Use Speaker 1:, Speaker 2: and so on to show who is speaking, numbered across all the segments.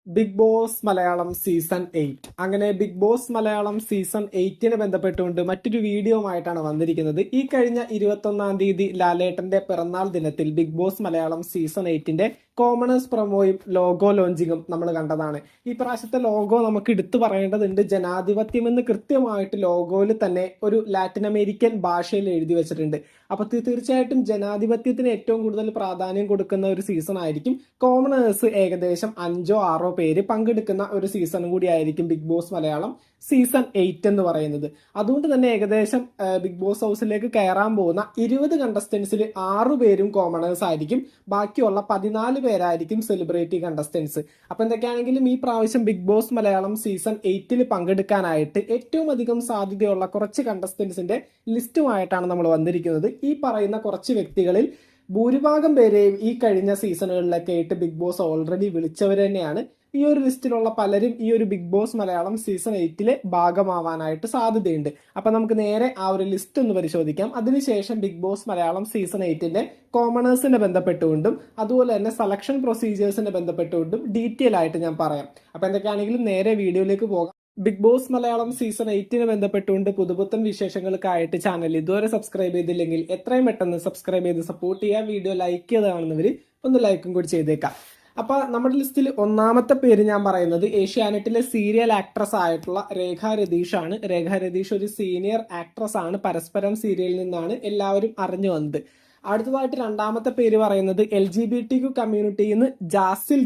Speaker 1: Big boss Malayalam season 8 അങ്ങനെ big boss Malayalam season 8നെ ബന്ധപ്പെട്ടുകൊണ്ട് മറ്റൊരു വീഡിയോയുമായിട്ടാണ് വന്നിരിക്കുന്നത്. ഈ കഴിഞ്ഞ 21-ാം തീയതി ലാലേട്ടന്റെ പിറന്നാൾ ദിനത്തിൽ ബിഗ് ബോസ് മലയാളം സീസൺ 8ന്റെ കോമണേഴ്സ് പ്രൊമോയും ലോഗോ ലോഞ്ചിങ്ങും നമ്മൾ കണ്ടതാണ്. ഈ പ്രാവശ്യത്തെ ലോഗോ നമുക്ക് എടുത്തു പറയേണ്ടതുണ്ട്. ജനാധിപത്യം എന്ന് കൃത്യമായിട്ട് ലോഗോയിൽ തന്നെ ഒരു ലാറ്റിൻ അമേരിക്കൻ ഭാഷയിൽ എഴുതി വെച്ചിട്ടുണ്ട്. അപ്പൊ തീർച്ചയായിട്ടും ജനാധിപത്യത്തിന് ഏറ്റവും കൂടുതൽ പ്രാധാന്യം കൊടുക്കുന്ന ഒരു സീസൺ ആയിരിക്കും. കോമണേഴ്സ് ഏകദേശം 5-6 പേര് പങ്കെടുക്കുന്ന ഒരു സീസൺ കൂടി ആയിരിക്കും ബിഗ് ബോസ് മലയാളം സീസൺ 8 എന്ന് പറയുന്നത്. അതുകൊണ്ട് തന്നെ ഏകദേശം ബിഗ് ബോസ് ഹൗസിലേക്ക് കയറാൻ പോകുന്ന 20 കണ്ടസ്റ്റൻസിൽ 6 പേരും കോമണേഴ്സ് ആയിരിക്കും. ബാക്കിയുള്ള 14 പേരായിരിക്കും സെലിബ്രിറ്റി കണ്ടസ്റ്റൻസ്. അപ്പൊ എന്തൊക്കെയാണെങ്കിലും ഈ പ്രാവശ്യം ബിഗ് ബോസ് മലയാളം സീസൺ 8ൽ പങ്കെടുക്കാനായിട്ട് ഏറ്റവും അധികം സാധ്യതയുള്ള കുറച്ച് കണ്ടസ്റ്റൻസിന്റെ ലിസ്റ്റുമായിട്ടാണ് നമ്മൾ വന്നിരിക്കുന്നത്. ഈ പറയുന്ന കുറച്ച് വ്യക്തികളിൽ ഭൂരിഭാഗം പേരെയും ഈ കഴിഞ്ഞ സീസണുകളിലൊക്കെ ആയിട്ട് ബിഗ് ബോസ് ഓൾറെഡി വിളിച്ചവർ തന്നെയാണ്. ഈ ഒരു ലിസ്റ്റിലുള്ള പലരും ഈ ഒരു ബിഗ് ബോസ് മലയാളം സീസൺ 8ലെ ഭാഗമാവാനായിട്ട് സാധ്യതയുണ്ട്. അപ്പൊ നമുക്ക് നേരെ ആ ഒരു ലിസ്റ്റ് ഒന്ന് പരിശോധിക്കാം. അതിനുശേഷം ബിഗ് ബോസ് മലയാളം സീസൺ 8ന്റെ കോമണേഴ്സിനെ ബന്ധപ്പെട്ടുകൊണ്ടും അതുപോലെ തന്നെ സെലക്ഷൻ പ്രൊസീജിയേഴ്സിനെ ബന്ധപ്പെട്ടുകൊണ്ടും ഡീറ്റെയിൽ ആയിട്ട് ഞാൻ പറയാം. അപ്പൊ എന്തൊക്കെയാണെങ്കിലും നേരെ വീഡിയോയിലേക്ക് പോകാം. ബിഗ് ബോസ് മലയാളം സീസൺ 8നെ ബന്ധപ്പെട്ടുകൊണ്ട് പുതുപുത്തൻ വിശേഷങ്ങൾക്കായിട്ട് ചാനൽ ഇതുവരെ സബ്സ്ക്രൈബ് ചെയ്തില്ലെങ്കിൽ എത്രയും പെട്ടെന്ന് സബ്സ്ക്രൈബ് ചെയ്ത് സപ്പോർട്ട് ചെയ്യുക. വീഡിയോ ലൈക്ക് ചെയ്ത് കാണുന്നവർ ഒന്ന് ലൈക്കും കൂടി ചെയ്തേക്കാം. അപ്പൊ നമ്മുടെ ലിസ്റ്റിൽ ഒന്നാമത്തെ പേര് ഞാൻ പറയുന്നത് ഏഷ്യാനെറ്റിലെ സീരിയൽ ആക്ട്രസ് ആയിട്ടുള്ള രേഖ രതീഷ് ആണ്. രേഖ രതീഷ് ഒരു സീനിയർ ആക്ട്രസ് ആണ്. പരസ്പരം സീരിയലിൽ നിന്നാണ് എല്ലാവരും അറിഞ്ഞു വന്നത്. അടുത്തതായിട്ട് രണ്ടാമത്തെ പേര് പറയുന്നത് LGBTQ കമ്മ്യൂണിറ്റിയിൽ നിന്ന് ജാസിൽ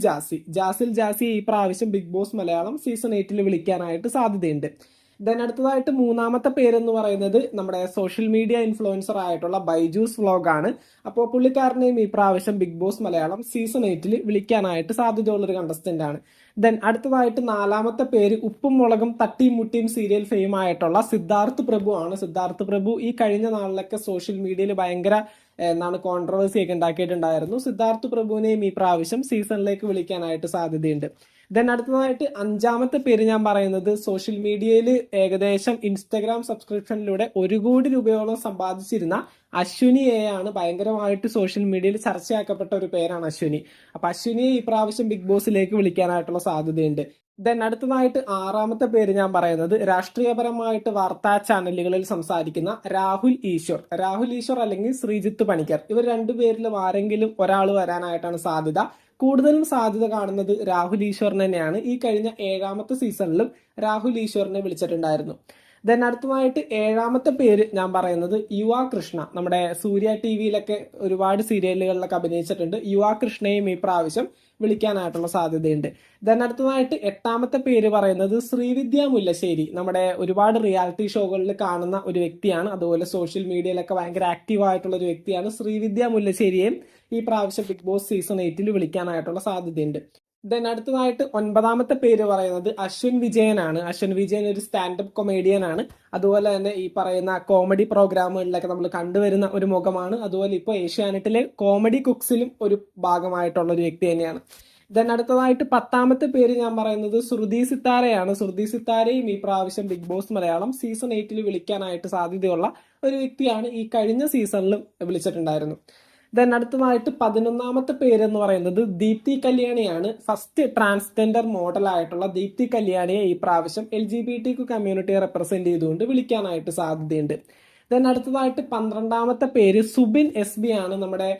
Speaker 1: ജാസി ഈ പ്രാവശ്യം ബിഗ് ബോസ് മലയാളം സീസൺ 8ൽ വിളിക്കാനായിട്ട് സാധ്യതയുണ്ട്. ദെൻ അടുത്തതായിട്ട് മൂന്നാമത്തെ പേരെന്ന് പറയുന്നത് നമ്മുടെ സോഷ്യൽ മീഡിയ ഇൻഫ്ലുവൻസർ ആയിട്ടുള്ള ബൈജൂസ് വ്ലോഗാണ്. അപ്പോൾ പുള്ളിക്കാരനെയും ഈ പ്രാവശ്യം ബിഗ് ബോസ് മലയാളം സീസൺ 8ൽ വിളിക്കാനായിട്ട് സാധ്യതയുള്ളൊരു കണ്ടസ്റ്റന്റ് ആണ്. ദെൻ അടുത്തതായിട്ട് നാലാമത്തെ പേര് ഉപ്പും മുളകും തട്ടിയും മുട്ടിയും സീരിയൽ ഫെയിം ആയിട്ടുള്ള സിദ്ധാർത്ഥ് പ്രഭു ആണ്. സിദ്ധാർത്ഥ് പ്രഭു ഈ കഴിഞ്ഞ നാളിലൊക്കെ സോഷ്യൽ മീഡിയയിൽ ഭയങ്കര കോൺട്രവേഴ്സി ഒക്കെ ഉണ്ടാക്കിയിട്ടുണ്ടായിരുന്നു. സിദ്ധാർത്ഥ് പ്രഭുവിനെയും ഈ പ്രാവശ്യം സീസണിലേക്ക് വിളിക്കാനായിട്ട് സാധ്യതയുണ്ട്. ദെൻ അടുത്തതായിട്ട് അഞ്ചാമത്തെ പേര് ഞാൻ പറയുന്നത് സോഷ്യൽ മീഡിയയിൽ ഏകദേശം ഇൻസ്റ്റഗ്രാം സബ്സ്ക്രിപ്ഷനിലൂടെ 1 കോടി രൂപയോളം സമ്പാദിച്ചിരുന്ന അശ്വിനി ആണ്. ഭയങ്കരമായിട്ട് സോഷ്യൽ മീഡിയയിൽ ചർച്ചയാക്കപ്പെട്ട ഒരു പേരാണ് അശ്വിനി. അപ്പൊ അശ്വിനിയെ ഈ പ്രാവശ്യം ബിഗ് ബോസിലേക്ക് വിളിക്കാനായിട്ടുള്ള സാധ്യതയുണ്ട്. ദെൻ അടുത്തതായിട്ട് ആറാമത്തെ പേര് ഞാൻ പറയുന്നത് രാഷ്ട്രീയപരമായിട്ട് വാർത്താ ചാനലുകളിൽ സംസാരിക്കുന്ന രാഹുൽ ഈശ്വർ അല്ലെങ്കിൽ ശ്രീജിത്ത് പണിക്കർ. ഇവർ രണ്ടുപേരിലും ആരെങ്കിലും ഒരാൾ വരാനായിട്ടാണ് സാധ്യത. കൂടുതലും സാധ്യത കാണുന്നത് രാഹുൽ ഈശ്വറിന് തന്നെയാണ്. ഈ കഴിഞ്ഞ 7ാമത്തെ സീസണിലും രാഹുൽ ഈശ്വറിനെ വിളിച്ചിട്ടുണ്ടായിരുന്നു. ദെൻ അടുത്തതായിട്ട് 7ാമത്തെ പേര് ഞാൻ പറയുന്നത് യുവ കൃഷ്ണ. നമ്മുടെ സൂര്യ TVയിലൊക്കെ ഒരുപാട് സീരിയലുകളിലൊക്കെ അഭിനയിച്ചിട്ടുണ്ട്. യുവ കൃഷ്ണയും ഈ പ്രാവശ്യം വിളിക്കാനായിട്ടുള്ള സാധ്യതയുണ്ട്. ദെൻ അടുത്തതായിട്ട് 8ാമത്തെ പേര് പറയുന്നത് ശ്രീവിദ്യ മുല്ലശ്ശേരി. നമ്മുടെ ഒരുപാട് റിയാലിറ്റി ഷോകളിൽ കാണുന്ന ഒരു വ്യക്തിയാണ്. അതുപോലെ സോഷ്യൽ മീഡിയയിലൊക്കെ ഭയങ്കര ആക്റ്റീവ് ആയിട്ടുള്ള ഒരു വ്യക്തിയാണ്. ശ്രീവിദ്യ മുല്ലശ്ശേരിയെയും ഈ പ്രാവശ്യം ബിഗ് ബോസ് സീസൺ 8ൽ വിളിക്കാനായിട്ടുള്ള സാധ്യതയുണ്ട്. ദെൻ അടുത്തതായിട്ട് 9ാമത്തെ പേര് പറയുന്നത് അശ്വിൻ വിജയനാണ്. അശ്വിൻ വിജയൻ ഒരു സ്റ്റാൻഡപ്പ് കൊമേഡിയൻ ആണ്. അതുപോലെ തന്നെ ഈ പറയുന്ന കോമഡി പ്രോഗ്രാമുകളിലൊക്കെ നമ്മൾ കണ്ടുവരുന്ന ഒരു മുഖമാണ്. അതുപോലെ ഇപ്പോൾ ഏഷ്യാനെറ്റിലെ കോമഡി കുക്സിലും ഒരു ഭാഗമായിട്ടുള്ള ഒരു വ്യക്തി തന്നെയാണ്. ദെൻ അടുത്തതായിട്ട് 10ാമത്തെ പേര് ഞാൻ പറയുന്നത് ശ്രുതി സിത്താരയാണ്. ശ്രുതി സിത്താരയും ഈ പ്രാവശ്യം ബിഗ് ബോസ് മലയാളം സീസൺ 8ൽ വിളിക്കാനായിട്ട് സാധ്യതയുള്ള ഒരു വ്യക്തിയാണ്. ഈ കഴിഞ്ഞ സീസണിലും വിളിച്ചിട്ടുണ്ടായിരുന്നു. ദെൻ അടുത്തതായിട്ട് 11ാമത്തെ പേരെന്ന് പറയുന്നത് ദീപ്തി കല്യാണിയാണ്. ഫസ്റ്റ് ട്രാൻസ്ജെൻഡർ മോഡലായിട്ടുള്ള ദീപ്തി കല്യാണിയെ ഈ പ്രാവശ്യം LGBTQ കമ്മ്യൂണിറ്റിയെ റെപ്രസെന്റ് ചെയ്തുകൊണ്ട് വിളിക്കാനായിട്ട് സാധ്യതയുണ്ട്. ദെൻ അടുത്തതായിട്ട് 12ാമത്തെ പേര് സുബിൻ SB ആണ്. നമ്മുടെ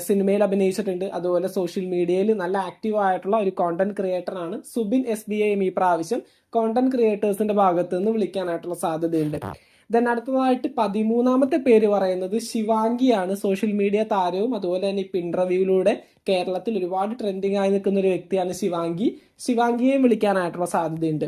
Speaker 1: സിനിമയിൽ അഭിനയിച്ചിട്ടുണ്ട്. അതുപോലെ സോഷ്യൽ മീഡിയയിൽ നല്ല ആക്റ്റീവ് ആയിട്ടുള്ള ഒരു കോണ്ടന്റ് ക്രിയേറ്റർ ആണ്. സുബിൻ SBയെയും ഈ പ്രാവശ്യം കോണ്ടന്റ് ക്രിയേറ്റേഴ്സിന്റെ ഭാഗത്ത് നിന്ന് വിളിക്കാനായിട്ടുള്ള സാധ്യതയുണ്ട്. ദെൻ അടുത്തതായിട്ട് 13ാമത്തെ പേര് പറയുന്നത് ശിവാംഗിയാണ്. സോഷ്യൽ മീഡിയ താരവും അതുപോലെ തന്നെ ഇപ്പൊ ഇന്റർവ്യൂയിലൂടെ കേരളത്തിൽ ഒരുപാട് ട്രെൻഡിങ് ആയി നിൽക്കുന്ന ഒരു വ്യക്തിയാണ് ശിവാംഗിയെയും വിളിക്കാനായിട്ടുള്ള സാധ്യതയുണ്ട്.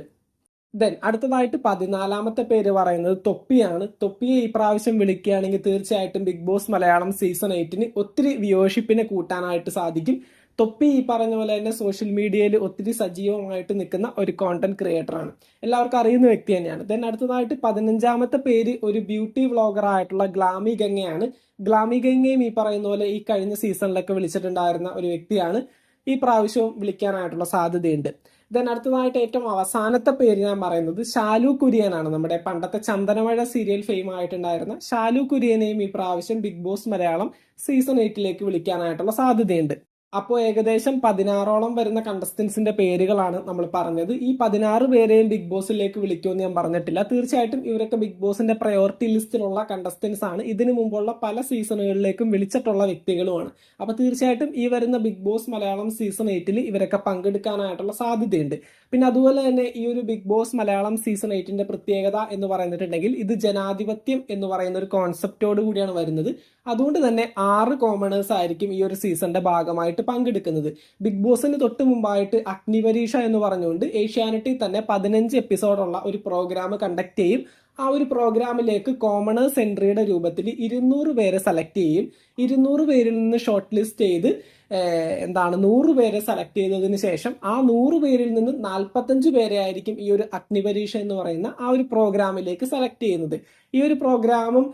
Speaker 1: ദെൻ അടുത്തതായിട്ട് 14ാമത്തെ പേര് പറയുന്നത് തൊപ്പിയാണ്. തൊപ്പിയെ ഈ പ്രാവശ്യം വിളിക്കുകയാണെങ്കിൽ തീർച്ചയായിട്ടും ബിഗ് ബോസ് മലയാളം സീസൺ 8ന് ഒത്തിരി വ്യൂവർഷിപ്പിനെ കൂട്ടാനായിട്ട് സാധിക്കും. തൊപ്പി ഈ പറഞ്ഞ പോലെ തന്നെ സോഷ്യൽ മീഡിയയിൽ ഒത്തിരി സജീവമായിട്ട് നിൽക്കുന്ന ഒരു കോണ്ടന്റ് ക്രിയേറ്റർ ആണ്. എല്ലാവർക്കും അറിയുന്ന വ്യക്തി തന്നെയാണ്. ദെൻ അടുത്തതായിട്ട് 15ാമത്തെ പേര് ഒരു ബ്യൂട്ടി വ്ളോഗർ ആയിട്ടുള്ള ഗ്ലാമി ഗംഗയാണ്. ഗ്ലാമി ഗംഗയും ഈ പറയുന്ന പോലെ ഈ കഴിഞ്ഞ സീസണിലൊക്കെ വിളിച്ചിട്ടുണ്ടായിരുന്ന ഒരു വ്യക്തിയാണ്. ഈ പ്രാവശ്യവും വിളിക്കാനായിട്ടുള്ള സാധ്യതയുണ്ട്. ദെൻ അടുത്തതായിട്ട് ഏറ്റവും അവസാനത്തെ പേര് ഞാൻ പറയുന്നത് ശാലു കുര്യനാണ്. നമ്മുടെ പണ്ടത്തെ ചന്ദനമഴ സീരിയൽ ഫെയിം ആയിട്ടുണ്ടായിരുന്ന ശാലു കുര്യനെയും ഈ പ്രാവശ്യം ബിഗ് ബോസ് മലയാളം സീസൺ 8ലേക്ക് വിളിക്കാനായിട്ടുള്ള സാധ്യതയുണ്ട്. അപ്പോൾ ഏകദേശം 16ഓളം വരുന്ന കണ്ടസ്റ്റൻസിന്റെ പേരുകളാണ് നമ്മൾ പറഞ്ഞത്. ഈ 16 പേരെയും ബിഗ് ബോസിലേക്ക് വിളിക്കുമെന്ന് ഞാൻ പറഞ്ഞിട്ടില്ല. തീർച്ചയായിട്ടും ഇവരൊക്കെ ബിഗ് ബോസിന്റെ പ്രയോറിറ്റി ലിസ്റ്റിലുള്ള കണ്ടസ്റ്റൻസ് ആണ്. ഇതിനു മുമ്പുള്ള പല സീസണുകളിലേക്കും വിളിച്ചിട്ടുള്ള വ്യക്തികളുമാണ്. അപ്പൊ തീർച്ചയായിട്ടും ഈ വരുന്ന ബിഗ് ബോസ് മലയാളം സീസൺ 8 ഇവരൊക്കെ പങ്കെടുക്കാനായിട്ടുള്ള സാധ്യതയുണ്ട്. പിന്നെ അതുപോലെ തന്നെ ഈ ഒരു ബിഗ് ബോസ് മലയാളം സീസൺ 8 പ്രത്യേകത എന്ന് പറയുന്നിട്ടുണ്ടെങ്കിൽ ഇത് ജനാധിപത്യം എന്ന് പറയുന്ന ഒരു കോൺസെപ്റ്റോട് കൂടിയാണ് വരുന്നത്. അതുകൊണ്ട് തന്നെ 6 കോമണേഴ്സ് ആയിരിക്കും ഈ ഒരു സീസണിന്റെ ഭാഗമായിട്ട് പങ്കെടുക്കുന്നത്. ബിഗ് ബോസിന് തൊട്ട് മുമ്പായിട്ട് അഗ്നിപരീക്ഷ എന്ന് പറഞ്ഞുകൊണ്ട് ഏഷ്യാനെറ്റിൽ തന്നെ 15 എപ്പിസോഡുള്ള ഒരു പ്രോഗ്രാം കണ്ടക്ട് ചെയ്യും. ആ ഒരു പ്രോഗ്രാമിലേക്ക് കോമണേഴ്സ് എൻട്രിയുടെ രൂപത്തിൽ 200 പേരെ സെലക്ട് ചെയ്യും. 200 പേരിൽ നിന്ന് ഷോർട്ട് ലിസ്റ്റ് ചെയ്ത് 100 പേരെ സെലക്ട് ചെയ്തതിന് ശേഷം ആ 100 പേരിൽ നിന്ന് 45 പേരെ ആയിരിക്കും ഈ ഒരു അഗ്നിപരീക്ഷ എന്ന് പറയുന്ന ആ ഒരു പ്രോഗ്രാമിലേക്ക് സെലക്ട് ചെയ്യുന്നത്. ഈ ഒരു പ്രോഗ്രാമും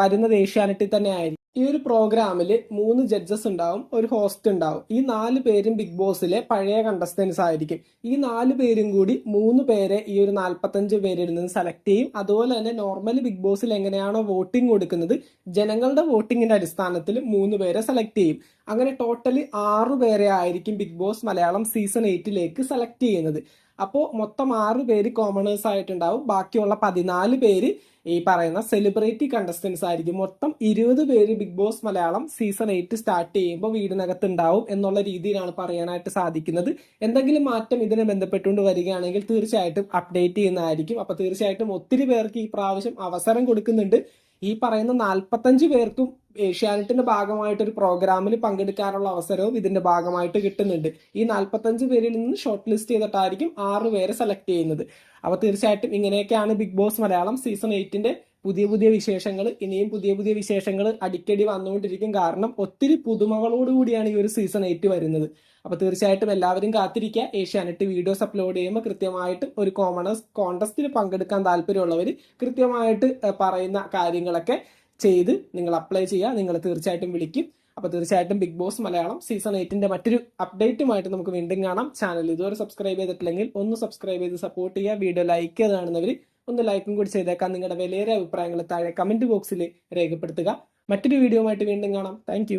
Speaker 1: വരുന്നത് ഏഷ്യാനെറ്റിൽ തന്നെ ആയിരിക്കും. ഈ ഒരു പ്രോഗ്രാമിൽ 3 ജഡ്ജസ് ഉണ്ടാവും, ഒരു ഹോസ്റ്റ് ഉണ്ടാവും. ഈ 4 പേരും ബിഗ് ബോസിലെ പഴയ കണ്ടസ്റ്റൻസ് ആയിരിക്കും. ഈ 4 പേരും കൂടി 3 പേരെ ഈ ഒരു 45 പേരിൽ നിന്ന് സെലക്ട് ചെയ്യും. അതുപോലെ തന്നെ നോർമലി ബിഗ് ബോസിൽ എങ്ങനെയാണോ വോട്ടിംഗ് കൊടുക്കുന്നത്, ജനങ്ങളുടെ വോട്ടിങ്ങിന്റെ അടിസ്ഥാനത്തിൽ 3 പേരെ സെലക്ട് ചെയ്യും. അങ്ങനെ ടോട്ടലി 6 പേരെ ആയിരിക്കും Bigg boss Malayalam season 8 select ചെയ്യുന്നത്. അപ്പോൾ മൊത്തം 6 പേര് കോമണേഴ്സ് ആയിട്ടുണ്ടാവും. ബാക്കിയുള്ള 14 പേര് ഈ പറയുന്ന സെലിബ്രിറ്റി കണ്ടസ്റ്റൻസ് ആയിരിക്കും. മൊത്തം 20 പേര് Bigg boss Malayalam season 8 start ചെയ്യുമ്പോൾ വീടിനകത്ത് ഉണ്ടാവും എന്നുള്ള രീതിയിലാണ് പറയാനായിട്ട് സാധിക്കുന്നത്. എന്തെങ്കിലും മാറ്റം ഇതിനെ ബന്ധപ്പെട്ടുകൊണ്ട് വരികയാണെങ്കിൽ തീർച്ചയായിട്ടും അപ്ഡേറ്റ് ചെയ്യുന്നതായിരിക്കും. അപ്പൊ തീർച്ചയായിട്ടും ഒത്തിരി പേർക്ക് ഈ പ്രാവശ്യം അവസരം കൊടുക്കുന്നുണ്ട്. ഈ പറയുന്ന 45 പേർക്കും ഏഷ്യാനെറ്റിന്റെ ഭാഗമായിട്ട് ഒരു പ്രോഗ്രാമിൽ പങ്കെടുക്കാനുള്ള അവസരവും ഇതിന്റെ ഭാഗമായിട്ട് കിട്ടുന്നുണ്ട്. ഈ 45 പേരിൽ നിന്ന് ഷോർട്ട് ലിസ്റ്റ് ചെയ്തിട്ടായിരിക്കും 6 പേരെ സെലക്ട് ചെയ്യുന്നത്. അപ്പൊ തീർച്ചയായിട്ടും ഇങ്ങനെയൊക്കെയാണ് ബിഗ് ബോസ് മലയാളം സീസൺ 8 പുതിയ പുതിയ വിശേഷങ്ങൾ. ഇനിയും പുതിയ പുതിയ വിശേഷങ്ങൾ അടിക്കടി വന്നുകൊണ്ടിരിക്കും. കാരണം ഒത്തിരി പുതുമകളോടുകൂടിയാണ് ഈ ഒരു സീസൺ 8 വരുന്നത്. അപ്പൊ തീർച്ചയായിട്ടും എല്ലാവരും കാത്തിരിക്കുക. ഏഷ്യാനെറ്റ് വീഡിയോസ് അപ്ലോഡ് ചെയ്യുമ്പോൾ കൃത്യമായിട്ട് ഒരു കോമണേഴ്സ് കോൺടെസ്റ്റിൽ പങ്കെടുക്കാൻ താല്പര്യമുള്ളവർ കൃത്യമായിട്ട് പറയുന്ന കാര്യങ്ങളൊക്കെ ചെയ്ത് നിങ്ങൾ അപ്ലൈ ചെയ്യുക. നിങ്ങൾ തീർച്ചയായിട്ടും വിളിക്കും. അപ്പൊ തീർച്ചയായിട്ടും ബിഗ് ബോസ് മലയാളം സീസൺ 8 മറ്റൊരു അപ്ഡേറ്റുമായിട്ട് നമുക്ക് വീണ്ടും കാണാം. ചാനൽ ഇതുവരെ സബ്സ്ക്രൈബ് ചെയ്തിട്ടില്ലെങ്കിൽ ഒന്ന് സബ്സ്ക്രൈബ് ചെയ്ത് സപ്പോർട്ട് ചെയ്യുക. വീഡിയോ ലൈക്ക് ചെയ്ത് കാണുന്നവർ ഒന്ന് ലൈക്കും കൂടി ചെയ്തേക്കാം. നിങ്ങളുടെ വിലയേറിയ അഭിപ്രായങ്ങൾ താഴെ കമന്റ് ബോക്സിൽ രേഖപ്പെടുത്തുക. മറ്റൊരു വീഡിയോ ആയിട്ട് വീണ്ടും കാണാം. താങ്ക്